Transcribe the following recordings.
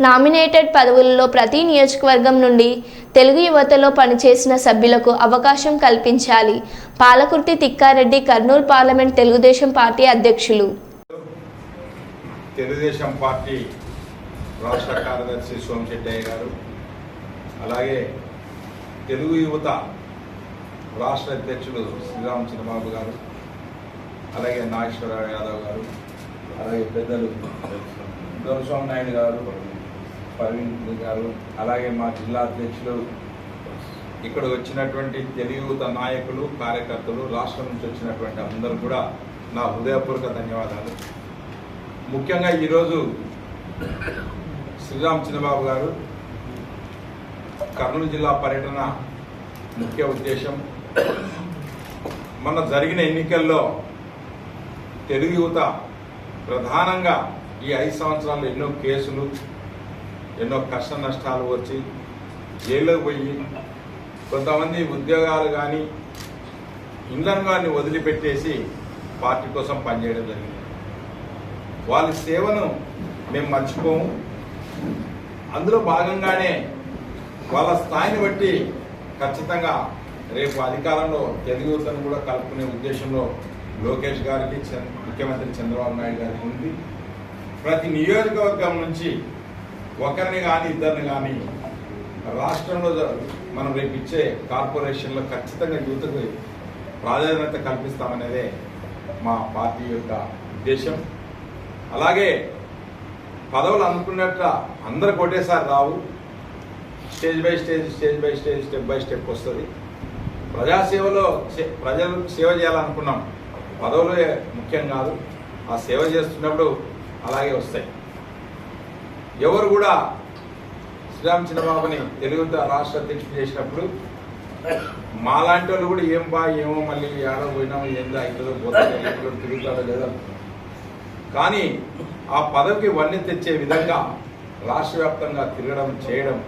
Nominated పదవులలో ప్రతి నియోజకవర్గం నుండి తెలుగు యువతలో పనిచేసిన సభ్యులకు అవకాశం కల్పించాలి. పాలకుర్తి తిక్కారెడ్డి, కర్నూలు పార్లమెంట్ తెలుగుదేశం పార్టీ అధ్యక్షులు. తెలుగుదేశం పార్టీ రాష్ట్ర కార్యదర్శి సోమశెట్టయ్య గారు, అలాగే తెలుగు యువత రాష్ట్ర అధ్యక్షులు శ్రీరామ్ చంద్రబాబు గారు, అలాగే నాగేశ్వరరావు యాదవ్ గారు, అలాగే పెద్దలు దొరస్వామి నాయుడు గారు, ప్రవీణ్ గారు, అలాగే మా జిల్లా అధ్యక్షులు, ఇక్కడ వచ్చినటువంటి తెలుగు యువత నాయకులు, కార్యకర్తలు, రాష్ట్రం నుంచి వచ్చినటువంటి అందరూ కూడా నా హృదయపూర్వక ధన్యవాదాలు. ముఖ్యంగా ఈరోజు శ్రీరామ్ చంద్రబాబు గారు కర్నూలు జిల్లా పర్యటన ముఖ్య ఉద్దేశం, మొన్న జరిగిన ఎన్నికల్లో తెలుగు యువత ప్రధానంగా ఈ 5 సంవత్సరాల్లో ఎన్నో కేసులు, ఎన్నో కష్ట నష్టాలు వచ్చి జైల్లోకి పోయి కొంతమంది ఉద్యోగాలు కానీ ఇళ్లను కానీ వదిలిపెట్టేసి పార్టీ కోసం పనిచేయడం జరిగింది. వాళ్ళ సేవను మేము మర్చిపోము. అందులో భాగంగానే వాళ్ళ స్థాయిని బట్టి ఖచ్చితంగా రేపు అధికారంలో తెలుగు యువతను కూడా కలుపుకునే ఉద్దేశంలో లోకేష్ గారికి, ముఖ్యమంత్రి చంద్రబాబు నాయుడు గారికి ఉంది. ప్రతి నియోజకవర్గం నుంచి ఒకరిని కానీ ఇద్దరిని కానీ రాష్ట్రంలో మనం రేపు ఇచ్చే కార్పొరేషన్లో ఖచ్చితంగా యువతకు ప్రాధాన్యత కల్పిస్తామనేదే మా పార్టీ యొక్క ఉద్దేశం. అలాగే పదవులు అనుకున్నట్టు అందరికి ఒకటేసారి రావు. Stage by stage, step by step వస్తుంది. ప్రజాసేవలో ప్రజలకు సేవ చేయాలనుకున్నాం. పదవులే ముఖ్యం కాదు, ఆ సేవ చేస్తున్నప్పుడు అలాగే వస్తాయి. ఎవరు కూడా శ్రీరామ్ చంద్రబాబుని తెలుగు రాష్ట్ర అధ్యక్షుడు చేసినప్పుడు మాలాంటి వాళ్ళు కూడా ఏమో మళ్ళీ ఏడో పోయినామో ఏందో ఐదో పోతాడో తిరుగుతాడో లేదా, కానీ ఆ పదవికి వన్నె తెచ్చే విధంగా రాష్ట్ర వ్యాప్తంగా తిరగడం చేయడం,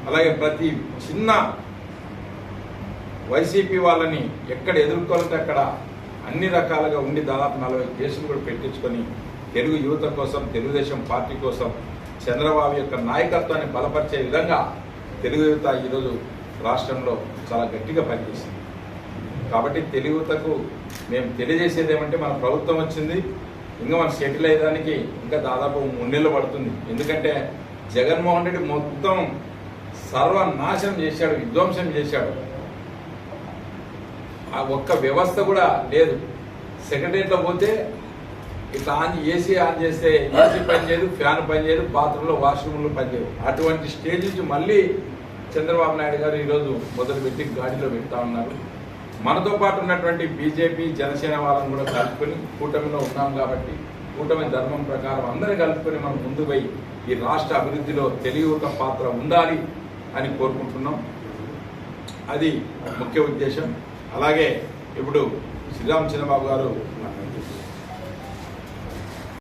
అలాగే ప్రతి చిన్న వైసీపీ వాళ్ళని ఎక్కడ ఎదుర్కోవాలంటే అక్కడ అన్ని రకాలుగా ఉండి దాదాపు 40 కేసులు కూడా పెట్టించుకొని తెలుగు యువత కోసం, తెలుగుదేశం పార్టీ కోసం చంద్రబాబు యొక్క నాయకత్వాన్ని బలపరిచే విధంగా తెలుగు యువత ఈరోజు రాష్ట్రంలో చాలా గట్టిగా పనిచేసింది. కాబట్టి తెలుగు యువతకు మేము తెలియజేసేది ఏమంటే, మన ప్రభుత్వం వచ్చింది, ఇంకా మనం సెటిల్ అయ్యేదానికి ఇంకా దాదాపు 3 నెలలు పడుతుంది. ఎందుకంటే జగన్మోహన్ రెడ్డి మొత్తం సర్వనాశనం చేశాడు, విధ్వంసం చేశాడు. ఆ ఒక్క వ్యవస్థ కూడా లేదు. సెక్రటరీలో పోతే ఇట్లా ఏసీ ఆన్ చేస్తే ఏసీ పనిచేయదు, ఫ్యాన్ పనిచేయదు, బాత్రూంలో వాష్రూమ్లో పనిచేయదు. అటువంటి స్టేజ్ నుంచి మళ్ళీ చంద్రబాబు నాయుడు గారు ఈరోజు మొదలుపెట్టి గాడిలో పెడతా ఉన్నారు. మనతో పాటు ఉన్నటువంటి బీజేపీ, జనసేన వాళ్ళని కూడా కలుపుకొని కూటమిలో ఉన్నాం కాబట్టి కూటమి ధర్మం ప్రకారం అందరినీ కలుపుకొని మనం ముందు పోయి ఈ రాష్ట్ర అభివృద్ధిలో తెలుగు యువత పాత్ర ఉండాలి అని కోరుకుంటున్నాం. అది ముఖ్య ఉద్దేశం. అలాగే ఇప్పుడు శ్రీరామ్ చంద్రబాబు గారు